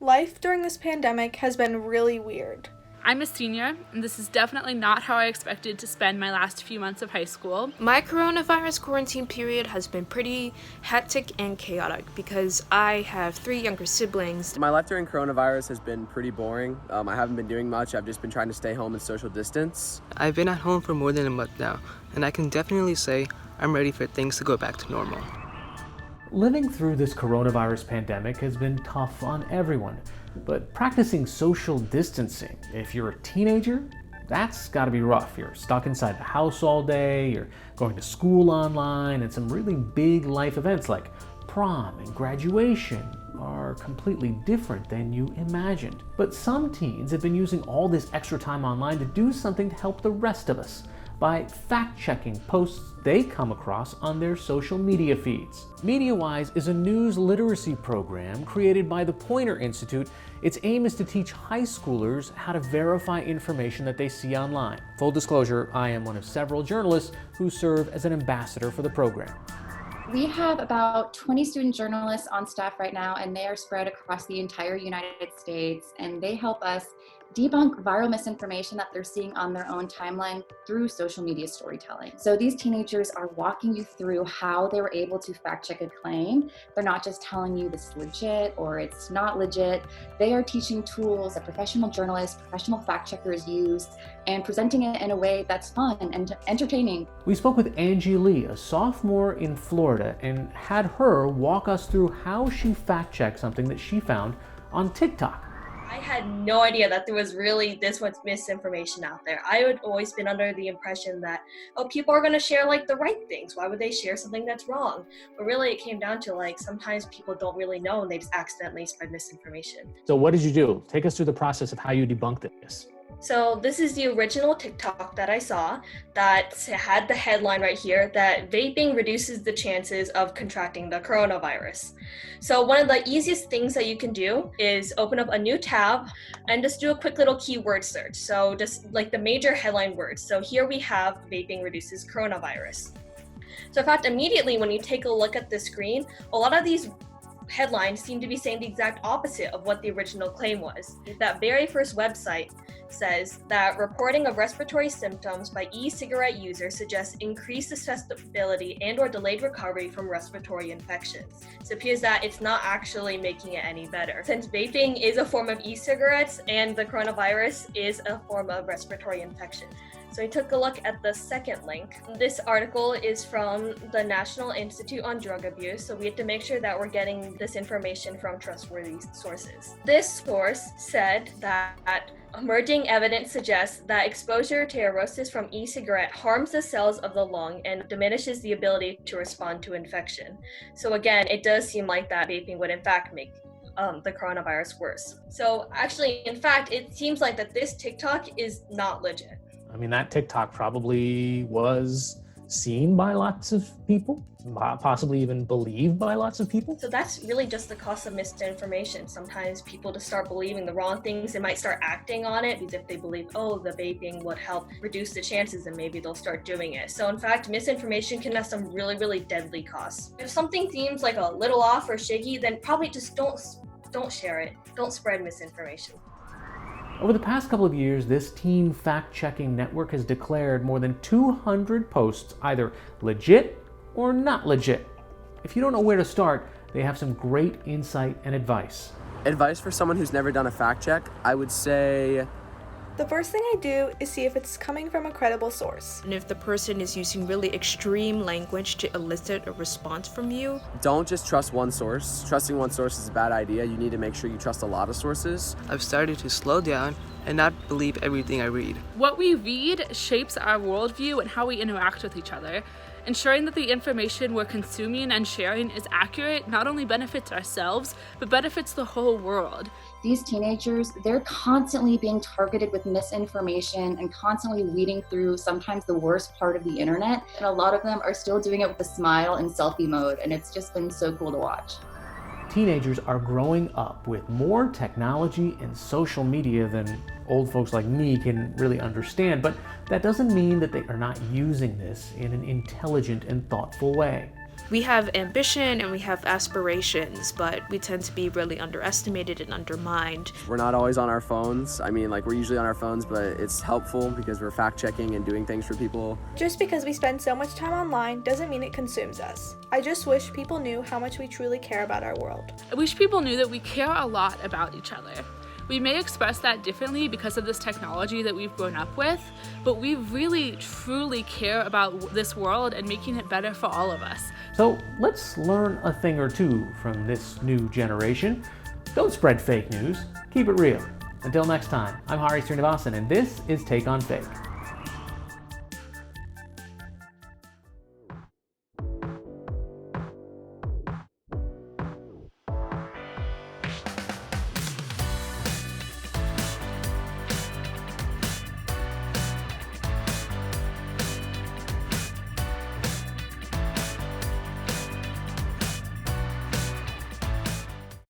Life during this pandemic has been really weird. I'm a senior, and this is definitely not how I expected to spend my last few months of high school. My coronavirus quarantine period has been pretty hectic and chaotic because I have 3 younger siblings. My life during coronavirus has been pretty boring. I haven't been doing much. I've just been trying to stay home and social distance. I've been at home for more than a month now, and I can definitely say I'm ready for things to go back to normal. Living through this coronavirus pandemic has been tough on everyone, but practicing social distancing, if you're a teenager, that's gotta be rough. You're stuck inside the house all day, you're going to school online, and some really big life events like prom and graduation are completely different than you imagined. But some teens have been using all this extra time online to do something to help the rest of us by fact-checking posts they come across on their social media feeds. MediaWise is a news literacy program created by the Poynter Institute. Its aim is to teach high schoolers how to verify information that they see online. Full disclosure, I am one of several journalists who serve as an ambassador for the program. We have about 20 student journalists on staff right now, and they are spread across the entire United States, and they help us debunk viral misinformation that they're seeing on their own timeline through social media storytelling. So these teenagers are walking you through how they were able to fact check a claim. They're not just telling you this is legit or it's not legit. They are teaching tools that professional journalists, professional fact checkers use, and presenting it in a way that's fun and entertaining. We spoke with Angie Lee, a sophomore in Florida, and had her walk us through how she fact checked something that she found on TikTok. I had no idea that there was really this much misinformation out there. I had always been under the impression that, people are going to share like the right things. Why would they share something that's wrong? But really it came down to like sometimes people don't really know and they just accidentally spread misinformation. So what did you do? Take us through the process of how you debunked this. So this is the original TikTok that I saw that had the headline right here that vaping reduces the chances of contracting the coronavirus. So one of the easiest things that you can do is open up a new tab and just do a quick little keyword search. So just like the major headline words. So here we have vaping reduces coronavirus. So in fact, immediately when you take a look at the screen, a lot of these headlines seem to be saying the exact opposite of what the original claim was. That very first website says that reporting of respiratory symptoms by e-cigarette users suggests increased susceptibility and or delayed recovery from respiratory infections. So it appears that it's not actually making it any better. Since vaping is a form of e-cigarettes and the coronavirus is a form of respiratory infection. So I took a look at the second link. This article is from the National Institute on Drug Abuse, so we have to make sure that we're getting this information from trustworthy sources. This source said that emerging evidence suggests that exposure to aerosis from e-cigarette harms the cells of the lung and diminishes the ability to respond to infection. So again, it does seem like that vaping would in fact make the coronavirus worse. So actually, in fact, it seems like that this TikTok is not legit. I mean, that TikTok probably was seen by lots of people, possibly even believed by lots of people. So that's really just the cost of misinformation. Sometimes people just start believing the wrong things. They might start acting on it because if they believe, the vaping would help reduce the chances, and maybe they'll start doing it. So in fact, misinformation can have some really, really deadly costs. If something seems like a little off or shaky, then probably just don't share it. Don't spread misinformation. Over the past couple of years, this teen fact-checking network has declared more than 200 posts either legit or not legit. If you don't know where to start, they have some great insight and advice. Advice for someone who's never done a fact check, I would say The first thing I do is see if it's coming from a credible source. And if the person is using really extreme language to elicit a response from you, don't just trust one source. Trusting one source is a bad idea. You need to make sure you trust a lot of sources. I've started to slow down and not believe everything I read. What we read shapes our worldview and how we interact with each other. Ensuring that the information we're consuming and sharing is accurate not only benefits ourselves, but benefits the whole world. These teenagers, they're constantly being targeted with misinformation and constantly weeding through sometimes the worst part of the internet. And a lot of them are still doing it with a smile and selfie mode, and it's just been so cool to watch. Teenagers are growing up with more technology and social media than old folks like me can really understand, but that doesn't mean that they are not using this in an intelligent and thoughtful way. We have ambition and we have aspirations, but we tend to be really underestimated and undermined. We're not always on our phones. I mean, like, we're usually on our phones, but it's helpful because we're fact checking and doing things for people. Just because we spend so much time online doesn't mean it consumes us. I just wish people knew how much we truly care about our world. I wish people knew that we care a lot about each other. We may express that differently because of this technology that we've grown up with, but we really, truly care about this world and making it better for all of us. So let's learn a thing or two from this new generation. Don't spread fake news. Keep it real. Until next time, I'm Hari Srinivasan, and this is Take on Fake.